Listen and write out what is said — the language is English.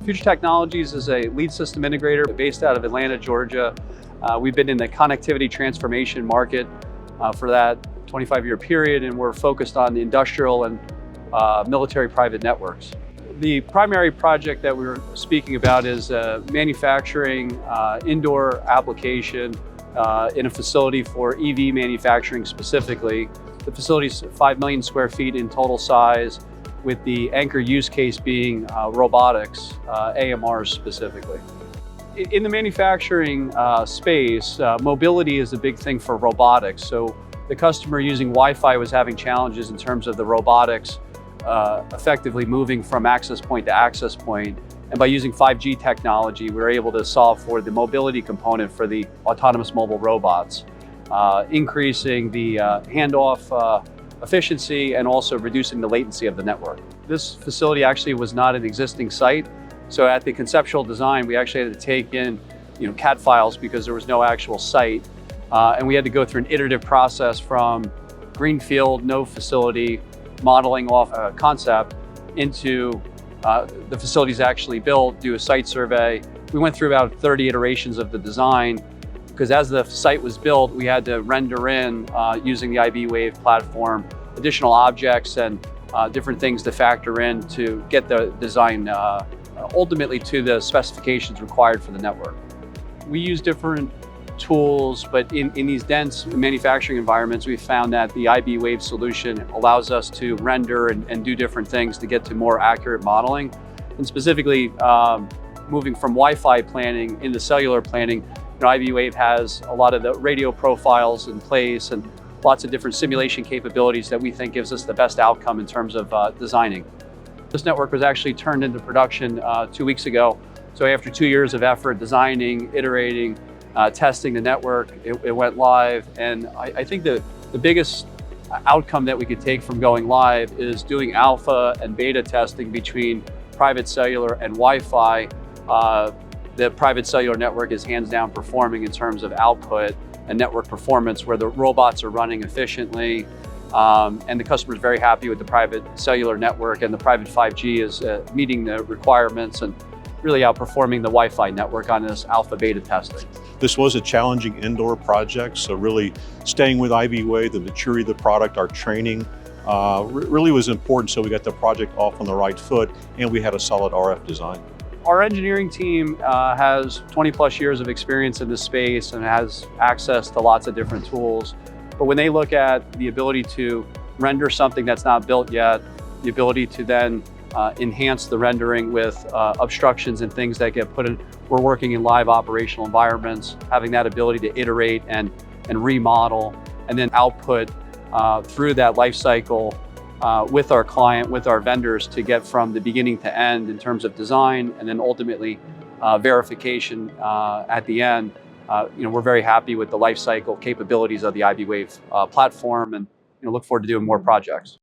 Future Technologies is a lead system integrator based out of Atlanta, Georgia. We've been in the connectivity transformation market for that 25-year period, and we're focused on the industrial and military private networks. The primary project that we were speaking about is manufacturing indoor application in a facility for EV manufacturing specifically. The facility is 5 million square feet in total size, with the anchor use case being robotics, AMRs specifically. In the manufacturing space, mobility is a big thing for robotics. So the customer using Wi-Fi was having challenges in terms of the robotics effectively moving from access point to access point. And by using 5G technology, we were able to solve for the mobility component for the autonomous mobile robots, increasing the handoff efficiency and also reducing the latency of the network. This facility actually was not an existing site. So at the conceptual design, we actually had to take in CAD files because there was no actual site. And we had to go through an iterative process from greenfield, no facility, modeling off a concept into the facilities actually built, do a site survey. We went through about 30 iterations of the design, because as the site was built, we had to render in, using the IB-Wave platform, additional objects and different things to factor in to get the design ultimately to the specifications required for the network. We use different tools, but in these dense manufacturing environments, we found that the IB-Wave solution allows us to render and do different things to get to more accurate modeling. And specifically, moving from Wi-Fi planning into cellular planning, IB-Wave has a lot of the radio profiles in place and lots of different simulation capabilities that we think gives us the best outcome in terms of designing. This network was actually turned into production 2 weeks ago. So after 2 years of effort, designing, iterating, testing the network, it went live. And I think the biggest outcome that we could take from going live is doing alpha and beta testing between private cellular and Wi-Fi. The private cellular network is hands down performing in terms of output and network performance, where the robots are running efficiently, and the customer is very happy with the private cellular network, and the private 5G is meeting the requirements and really outperforming the Wi-Fi network on this alpha beta testing. This was a challenging indoor project, so really staying with IB-Wave, the maturity of the product, our training really was important, so we got the project off on the right foot, and we had a solid RF design. Our engineering team has 20 plus years of experience in this space and has access to lots of different tools. But when they look at the ability to render something that's not built yet, the ability to then enhance the rendering with obstructions and things that get put in, we're working in live operational environments, having that ability to iterate and remodel and then output through that life cycle with our client, with our vendors, to get from the beginning to end in terms of design and then ultimately verification at the end. We're very happy with the life cycle capabilities of the IB-Wave platform, and look forward to doing more projects.